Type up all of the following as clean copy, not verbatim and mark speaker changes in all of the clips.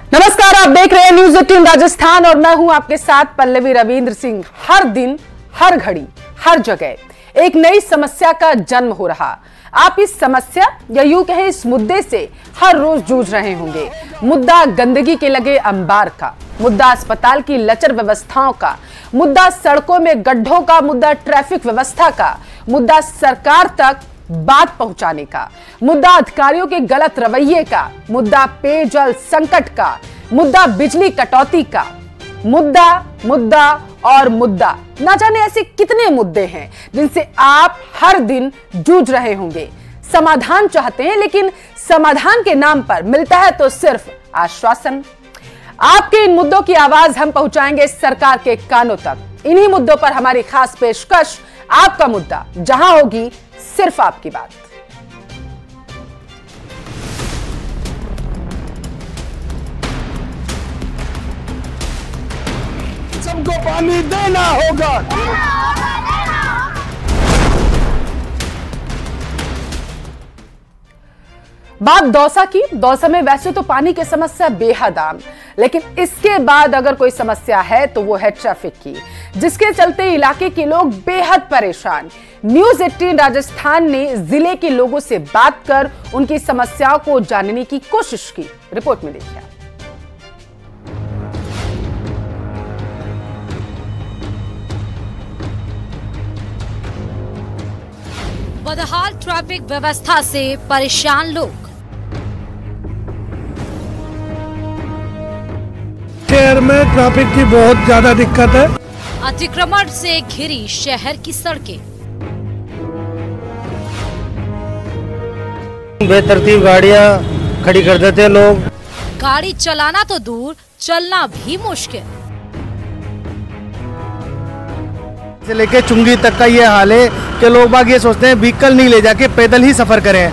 Speaker 1: नमस्कार, आप देख रहे हैं न्यूज 18 राजस्थान और मैं हूं आपके साथ पल्लवी रविंद्र सिंह। हर दिन, हर घड़ी, हर जगह एक नई समस्या का जन्म हो रहा। आप इस समस्या या यूं कहें इस मुद्दे से हर रोज जूझ रहे होंगे। मुद्दा गंदगी के लगे अंबार का, मुद्दा अस्पताल की लचर व्यवस्थाओं का, मुद्दा सड़कों में गड्ढों का, मुद्दा ट्रैफिक व्यवस्था का, मुद्दा सरकार तक बात पहुंचाने का, मुद्दा अधिकारियों के गलत रवैये का, मुद्दा पेयजल संकट का, मुद्दा बिजली कटौती का, मुद्दा मुद्दा और मुद्दा। ना जाने ऐसे कितने मुद्दे हैं जिनसे आप हर दिन जूझ रहे होंगे। समाधान चाहते हैं, लेकिन समाधान के नाम पर मिलता है तो सिर्फ आश्वासन। आपके इन मुद्दों की आवाज हम पहुंचाएंगे सरकार के कानों तक। इन्हीं मुद्दों पर हमारी खास पेशकश आपका मुद्दा, जहां होगी सिर्फ आपकी बात।
Speaker 2: सबको पानी देना होगा।
Speaker 1: बात दौसा की। दौसा में वैसे तो पानी की समस्या बेहद आम, लेकिन इसके बाद अगर कोई समस्या है तो वो है ट्रैफिक की, जिसके चलते इलाके के लोग बेहद परेशान। न्यूज 18 राजस्थान ने जिले के लोगों से बात कर उनकी समस्याओं को जानने की कोशिश की। रिपोर्ट में देखिए।
Speaker 3: बदहाल ट्रैफिक व्यवस्था से परेशान लोग।
Speaker 2: शहर में ट्रैफिक की बहुत ज्यादा दिक्कत है।
Speaker 3: अतिक्रमण से घिरी शहर की सड़कें।
Speaker 4: बेतरतीब गाड़ियां खड़ी कर देते हैं लोग।
Speaker 3: गाड़ी चलाना तो दूर, चलना भी मुश्किल।
Speaker 4: से लेके चुंगी तक का ये हाल है कि लोग बाग ये सोचते हैं व्हीकल नहीं ले जाके पैदल ही सफर करें।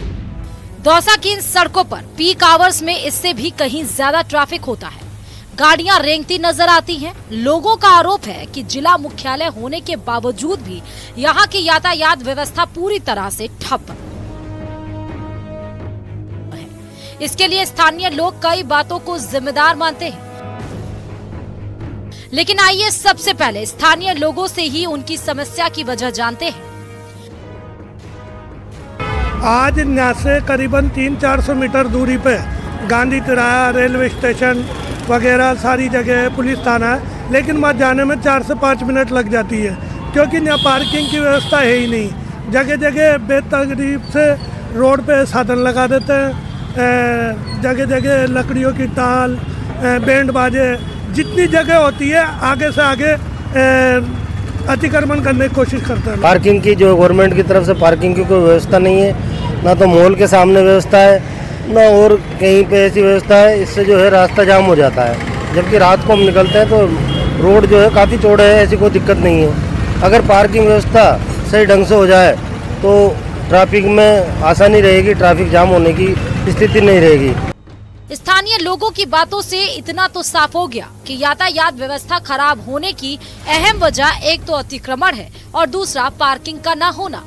Speaker 3: दौसा की इन सड़कों पर पीक आवर्स में इससे भी कहीं ज्यादा ट्रैफिक होता है। गाड़ियां रेंगती नजर आती हैं। लोगों का आरोप है कि जिला मुख्यालय होने के बावजूद भी यहां की यातायात व्यवस्था पूरी तरह से ठप है। इसके लिए स्थानीय लोग कई बातों को जिम्मेदार मानते हैं, लेकिन आइए सबसे पहले स्थानीय लोगों से ही उनकी समस्या की वजह जानते हैं।
Speaker 2: आज यहाँ से करीबन 300-400 मीटर दूरी पे गांधी तिराया, रेलवे स्टेशन वगैरह सारी जगह पुलिस थाना है, लेकिन वहाँ जाने में 4 से 5 मिनट लग जाती है, क्योंकि यहाँ पार्किंग की व्यवस्था है ही नहीं। जगह जगह बेतरतीब से रोड पे साधन लगा देते हैं। जगह जगह लकड़ियों की टाल, बैंड बाजे, जितनी जगह होती है आगे से आगे अतिक्रमण करने की कोशिश करते हैं।
Speaker 4: पार्किंग की जो गवर्नमेंट की तरफ से पार्किंग की कोई व्यवस्था नहीं है, ना तो मॉल के सामने व्यवस्था है, ना और कहीं पे ऐसी व्यवस्था है। इससे जो है रास्ता जाम हो जाता है। जबकि रात को हम निकलते हैं तो रोड जो है काफ़ी चौड़ा है, ऐसी कोई दिक्कत नहीं है। अगर पार्किंग व्यवस्था सही ढंग से हो जाए तो ट्रैफिक में आसानी रहेगी, ट्रैफिक जाम होने की स्थिति नहीं रहेगी।
Speaker 3: स्थानीय लोगों की बातों से इतना तो साफ हो गया कि यातायात व्यवस्था खराब होने की अहम वजह एक तो अतिक्रमण है और दूसरा पार्किंग का न होना,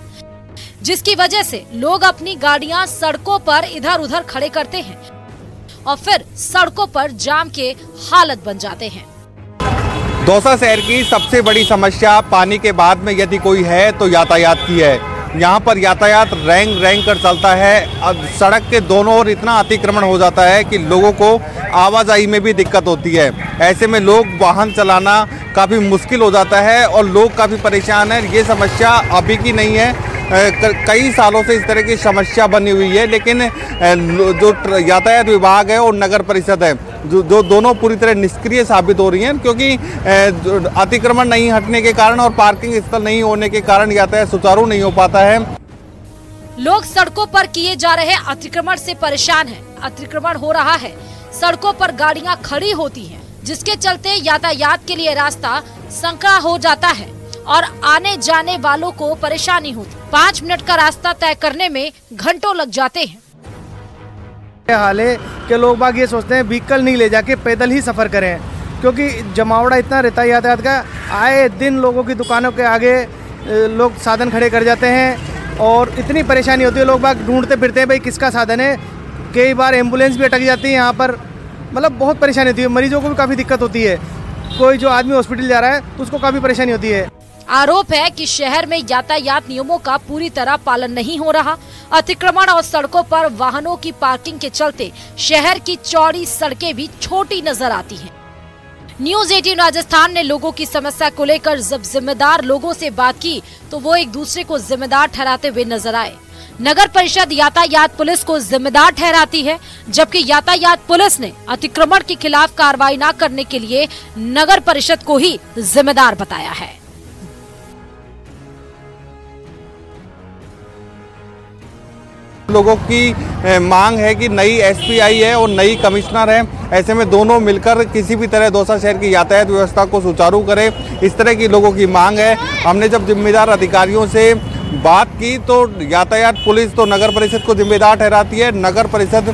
Speaker 3: जिसकी वजह से लोग अपनी गाड़ियां सड़कों पर इधर उधर खड़े करते हैं और फिर सड़कों पर जाम के हालत बन जाते हैं।
Speaker 5: दौसा शहर की सबसे बड़ी समस्या पानी के बाद में यदि कोई है तो यातायात की है। यहाँ पर यातायात रेंग कर चलता है। अब सड़क के दोनों ओर इतना अतिक्रमण हो जाता है कि लोगों को आवाजाही में भी दिक्कत होती है। ऐसे में लोग वाहन चलाना काफ़ी मुश्किल हो जाता है और लोग काफ़ी परेशान हैं। ये समस्या अभी की नहीं है, कई सालों से इस तरह की समस्या बनी हुई है, लेकिन जो यातायात विभाग है और नगर परिषद है जो दोनों पूरी तरह निष्क्रिय साबित हो रही हैं, क्योंकि अतिक्रमण नहीं हटने के कारण और पार्किंग स्थल नहीं होने के कारण यातायात सुचारू नहीं हो पाता है।
Speaker 3: लोग सड़कों पर किए जा रहे अतिक्रमण से परेशान हैं। अतिक्रमण हो रहा है, सड़कों पर गाड़ियां खड़ी होती हैं, जिसके चलते यातायात के लिए रास्ता संकरा हो जाता है और आने जाने वालों को परेशानी होती। 5 मिनट का रास्ता तय करने में घंटों लग जाते हैं।
Speaker 4: हाल है कि लोग बाग ये सोचते हैं व्हीकल नहीं ले जाके पैदल ही सफर करें, क्योंकि जमावड़ा इतना रहता है यातायात का। आए दिन लोगों की दुकानों के आगे लोग साधन खड़े कर जाते हैं और इतनी परेशानी होती है। लोग बाग ढूंढते फिरते हैं भाई किसका साधन है। कई बार एम्बुलेंस भी अटक जाती है यहाँ पर
Speaker 6: मतलब बहुत परेशानी होती है, मरीजों को भी काफ़ी दिक्कत होती है। कोई जो आदमी हॉस्पिटल जा रहा है तो उसको काफ़ी परेशानी होती है।
Speaker 3: आरोप है कि शहर में यातायात नियमों का पूरी तरह पालन नहीं हो रहा। अतिक्रमण और सड़कों पर वाहनों की पार्किंग के चलते शहर की चौड़ी सड़कें भी छोटी नजर आती हैं। न्यूज़ 18 राजस्थान ने लोगों की समस्या को लेकर जब जिम्मेदार लोगों से बात की तो वो एक दूसरे को जिम्मेदार ठहराते हुए नजर आए। नगर परिषद यातायात पुलिस को जिम्मेदार ठहराती है, जबकि यातायात पुलिस ने अतिक्रमण के खिलाफ कार्रवाई न करने के लिए नगर परिषद को ही जिम्मेदार बताया है।
Speaker 5: लोगों की मांग है कि नई एसपी आई है और नई कमिश्नर है, ऐसे में दोनों मिलकर किसी भी तरह दौसा शहर की यातायात व्यवस्था को सुचारू करें, इस तरह की लोगों की मांग है। हमने जब जिम्मेदार अधिकारियों से बात की तो यातायात पुलिस तो नगर परिषद को जिम्मेदार ठहराती है, नगर परिषद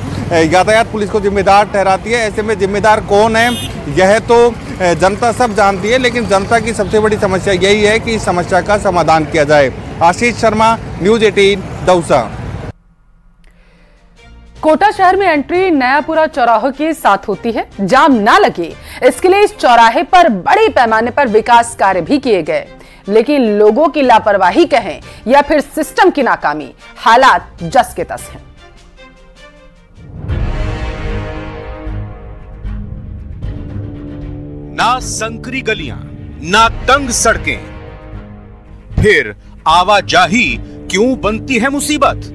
Speaker 5: यातायात पुलिस को जिम्मेदार ठहराती है। ऐसे में जिम्मेदार कौन है यह तो जनता सब जानती है, लेकिन जनता की सबसे बड़ी समस्या यही है कि इस समस्या का समाधान किया जाए। आशीष शर्मा, न्यूज़ 18 दौसा।
Speaker 1: कोटा शहर में एंट्री नयापुरा चौराहे के साथ होती है। जाम ना लगे इसके लिए इस चौराहे पर बड़े पैमाने पर विकास कार्य भी किए गए, लेकिन लोगों की लापरवाही कहें या फिर सिस्टम की नाकामी, हालात जस के तस हैं।
Speaker 7: ना संकरी गलियां, ना तंग सड़कें, फिर आवाजाही क्यों बनती है मुसीबत?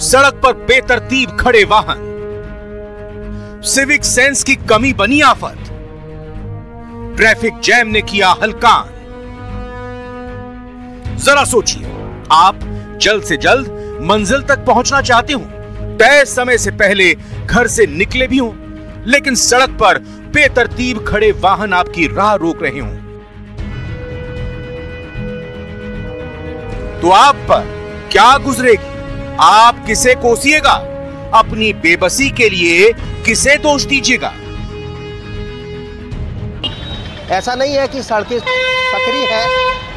Speaker 7: सड़क पर बेतरतीब खड़े वाहन, सिविक सेंस की कमी बनी आफत, ट्रैफिक जैम ने किया हलकान। जरा सोचिए, आप जल्द से जल्द मंजिल तक पहुंचना चाहते हो, तय समय से पहले घर से निकले भी हो, लेकिन सड़क पर बेतरतीब खड़े वाहन आपकी राह रोक रहे हो, तो आप पर क्या गुजरेगी? आप किसे कोसिएगा? अपनी बेबसी के लिए किसे दोष दीजिएगा?
Speaker 8: ऐसा नहीं है कि सड़कें सकरी है,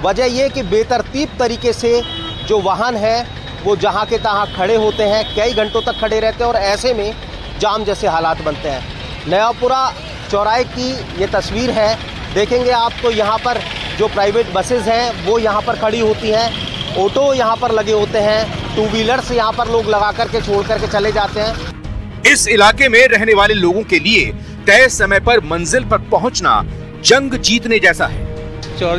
Speaker 8: वजह यह कि बेतरतीब तरीके से जो वाहन है वो जहां के तहां खड़े होते हैं, कई घंटों तक खड़े रहते हैं और ऐसे में जाम जैसे हालात बनते हैं। नयापुरा चौराहे की ये तस्वीर है, देखेंगे आप तो यहाँ पर जो प्राइवेट बसेज हैं वो यहाँ पर खड़ी होती हैं, ऑटो यहाँ पर लगे होते हैं, टू व्हीलर्स यहाँ पर लोग लगा करके छोड़ करके चले जाते हैं।
Speaker 7: इस इलाके में रहने वाले लोगों के लिए तय समय पर मंजिल पर पहुंचना जंग जीतने जैसा है।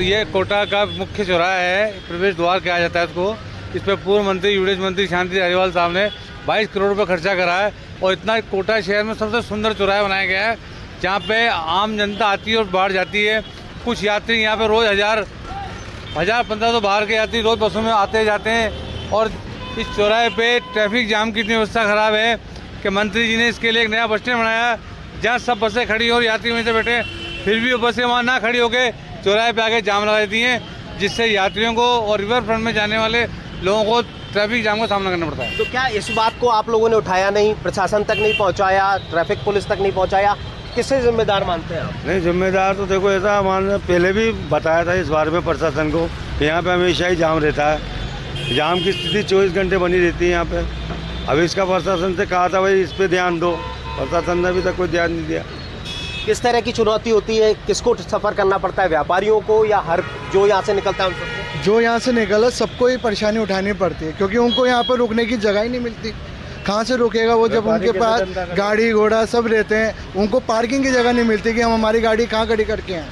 Speaker 9: ये कोटा का मुख्य चौराहा है, प्रवेश द्वार कहा जाता है इसको। इस पर पूर्व मंत्री यूडीएच मंत्री शांति धारीवाल साहब ने 22 करोड़ रुपए खर्चा करा है और इतना कोटा शहर में सबसे सुंदर चौराहा बनाया गया है, जहाँ पे आम जनता आती है और बाहर जाती है। कुछ यात्री यहाँ पे रोज 1000-1500 बाहर के यात्री रोज बसों में आते जाते हैं और इस चौराहे पे ट्रैफिक जाम की इतनी व्यवस्था खराब है कि मंत्री जी ने इसके लिए एक नया बस स्टैंड बनाया, जहाँ सब बसें खड़ी और यात्री वहीं से बैठे, फिर भी वो बसें वहाँ ना खड़ी होकर चौराहे पे आके जाम लगा देती हैं, जिससे यात्रियों को और रिवर फ्रंट में जाने वाले लोगों को ट्रैफिक जाम का सामना करना पड़ता है।
Speaker 8: तो क्या इस बात को आप लोगों ने उठाया नहीं, प्रशासन तक नहीं पहुँचाया, ट्रैफिक पुलिस तक नहीं पहुँचाया, किससे जिम्मेदार मानते हैं आप?
Speaker 9: नहीं, जिम्मेदार तो देखो ऐसा मान पहले भी बताया था इस बारे में प्रशासन को, यहाँ पे हमेशा ही जाम रहता है, जाम की स्थिति 24 घंटे बनी रहती है यहाँ पे। अभी इसका प्रशासन से कहा था भाई इस पे ध्यान दो, प्रशासन ने अभी तक कोई ध्यान नहीं दिया।
Speaker 8: किस तरह की चुनौती होती है, किसको सफ़र करना पड़ता है, व्यापारियों को या हर जो यहाँ से निकलता है उन सबको?
Speaker 10: जो यहाँ से निकला सबको ही परेशानी उठानी पड़ती है, क्योंकि उनको यहाँ पर रुकने की जगह ही नहीं मिलती। कहाँ से रुकेगा वो, जब उनके पास गाड़ी घोड़ा सब रहते हैं, उनको पार्किंग की जगह नहीं मिलती कि हम हमारी गाड़ी कहाँ खड़ी करके आए।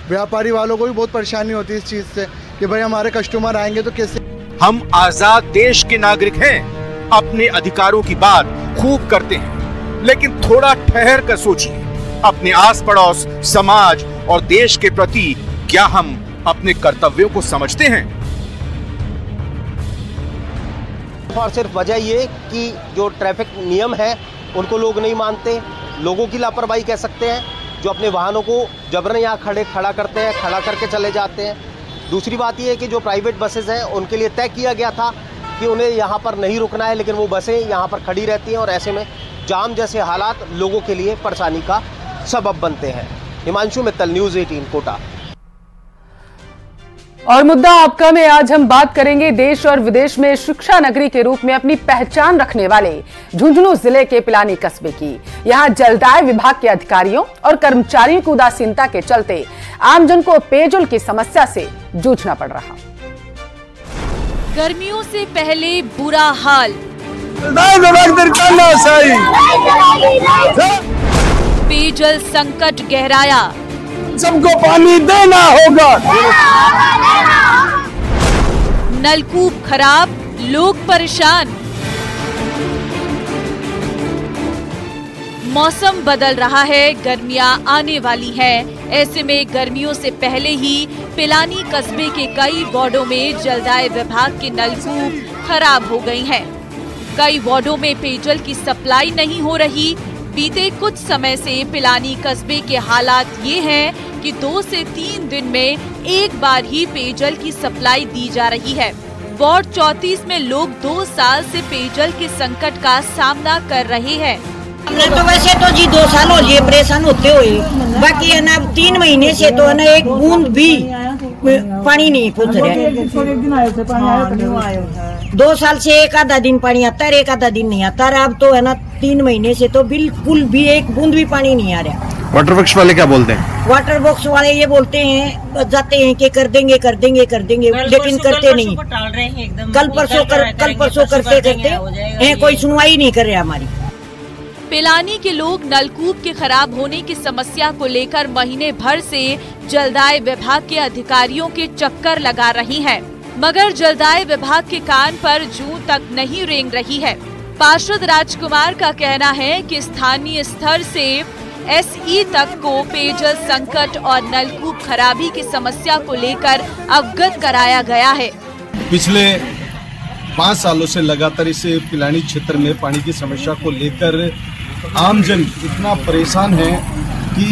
Speaker 10: व्यापारी वालों को भी बहुत परेशानी होती है इस चीज़ से कि भाई हमारे कस्टमर आएंगे तो कैसे।
Speaker 7: हम आजाद देश के नागरिक हैं, अपने अधिकारों की बात खूब करते हैं, लेकिन थोड़ा ठहर कर सोचिए, अपने आस पड़ोस, समाज और देश के प्रति क्या हम अपने कर्तव्यों को समझते हैं?
Speaker 8: और सिर्फ वजह ये कि जो ट्रैफिक नियम है उनको लोग नहीं मानते, लोगों की लापरवाही कह सकते हैं, जो अपने वाहनों को जबरन यहाँ खड़ा करते हैं, खड़ा करके चले जाते हैं। दूसरी बात यह है कि जो प्राइवेट बसेज हैं उनके लिए तय किया गया था कि उन्हें यहाँ पर नहीं रुकना है, लेकिन वो बसें यहाँ पर खड़ी रहती हैं और ऐसे में जाम जैसे हालात लोगों के लिए परेशानी का सबब बनते हैं। हिमांशु मित्तल, न्यूज़ 18 कोटा।
Speaker 1: और मुद्दा आपका में आज हम बात करेंगे देश और विदेश में शिक्षा नगरी के रूप में अपनी पहचान रखने वाले झुंझुनू जिले के पिलानी कस्बे की। यहां जलदाय विभाग के अधिकारियों और कर्मचारियों की उदासीनता के चलते आमजन को पेयजल की समस्या से जूझना पड़ रहा।
Speaker 3: गर्मियों से पहले बुरा हाल, पेयजल संकट गहराया,
Speaker 11: सबको पानी देना होगा,
Speaker 3: नलकूप खराब, लोग परेशान। मौसम बदल रहा है, गर्मियां आने वाली हैं। ऐसे में गर्मियों से पहले ही पिलानी कस्बे के कई वार्डों में जलदाय विभाग के नलकूप खराब हो गई हैं। कई वार्डों में पेयजल की सप्लाई नहीं हो रही। बीते कुछ समय से पिलानी कस्बे के हालात ये हैं कि 2 से 3 दिन में एक बार ही पेयजल की सप्लाई दी जा रही है। वार्ड 34 में लोग 2 साल से पेयजल के संकट का सामना कर रहे हैं।
Speaker 12: हमने तो वैसे तो जी 2 साल हो लिए परेशान होते हुए, बाकी है ना 3 महीने से तो है ना एक बूंद भी पानी नहीं पहुँच रहा। 2 साल से एक आधा दिन पानी आता है, एक आधा दिन नहीं आता। अब तो है ना 3 महीने से तो बिल्कुल भी एक बूंद भी पानी नहीं आ रहा।
Speaker 11: वाटर बॉक्स वाले क्या बोलते हैं?
Speaker 12: वाटर बॉक्स वाले ये बोलते हैं, जाते हैं कि कर देंगे कर देंगे कर देंगे, लेकिन करते नहीं। कल परसों करते करते कोई सुनवाई नहीं कर रहा हमारी।
Speaker 3: पिलानी के लोग नलकूप के खराब होने की समस्या को लेकर महीने भर से जलदाय विभाग के अधिकारियों के चक्कर लगा रही हैं, मगर जलदाय विभाग के कान पर जूं तक नहीं रेंग रही है। पार्षद राजकुमार का कहना है कि स्थानीय स्तर से SE तक को पेयजल संकट और नलकूप खराबी की समस्या को लेकर अवगत कराया गया है।
Speaker 13: पिछले 5 सालों से लगातार इस पिलानी क्षेत्र में पानी की समस्या को लेकर आमजन इतना परेशान है कि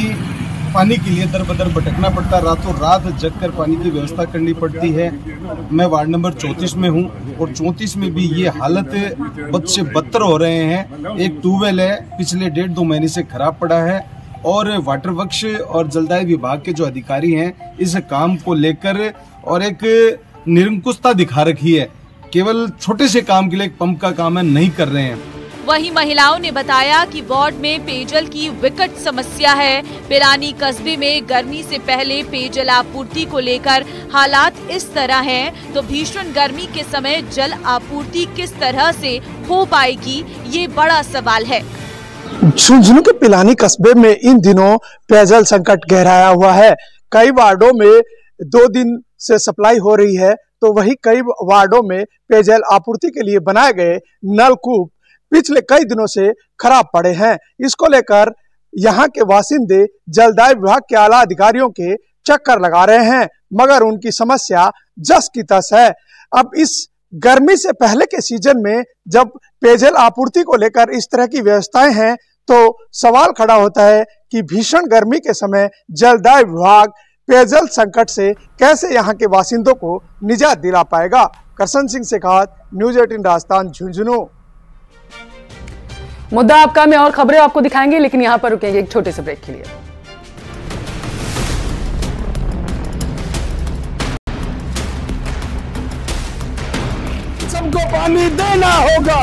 Speaker 13: पानी के लिए दर बदर भटकना पड़ता, रातों रात जगकर पानी की व्यवस्था करनी पड़ती है। मैं वार्ड नंबर 34 में हूं और 34 में भी ये हालत बद से बदतर हो रहे हैं। एक ट्यूबवेल है, पिछले 1.5-2 महीने से खराब पड़ा है और वाटर वर्क्स और जलदाय विभाग के जो अधिकारी हैं इस काम को लेकर और एक निरंकुशता दिखा रखी है। केवल छोटे से काम के लिए पंप का काम है, नहीं कर रहे हैं।
Speaker 3: वहीं महिलाओं ने बताया कि वार्ड में पेयजल की विकट समस्या है। पिलानी कस्बे में गर्मी से पहले पेयजल आपूर्ति को लेकर हालात इस तरह हैं, तो भीषण गर्मी के समय जल आपूर्ति किस तरह से हो पाएगी, ये बड़ा सवाल है।
Speaker 11: झुंझुनू के पिलानी कस्बे में इन दिनों पेयजल संकट गहराया हुआ है। कई वार्डों में 2 दिन से सप्लाई हो रही है, तो वही कई वार्डों में पेयजल आपूर्ति के लिए बनाए गए नलकूप पिछले कई दिनों से खराब पड़े हैं। इसको लेकर यहाँ के वासिंदे जलदाय विभाग के आला अधिकारियों के चक्कर लगा रहे हैं, मगर उनकी समस्या जस की तस है। अब इस गर्मी से पहले के सीजन में जब पेयजल आपूर्ति को लेकर इस तरह की व्यवस्थाएं हैं, तो सवाल खड़ा होता है कि भीषण गर्मी के समय जलदाय विभाग पेयजल संकट से कैसे यहाँ के वासिंदों को निजात दिला पाएगा। करसन सिंह शेखावत, न्यूज़ 18 राजस्थान, झुंझुनू।
Speaker 1: मुद्दा आपका में और खबरें आपको दिखाएंगे, लेकिन यहां पर रुकेंगे एक छोटे से ब्रेक के लिए।
Speaker 11: सबको पानी देना होगा।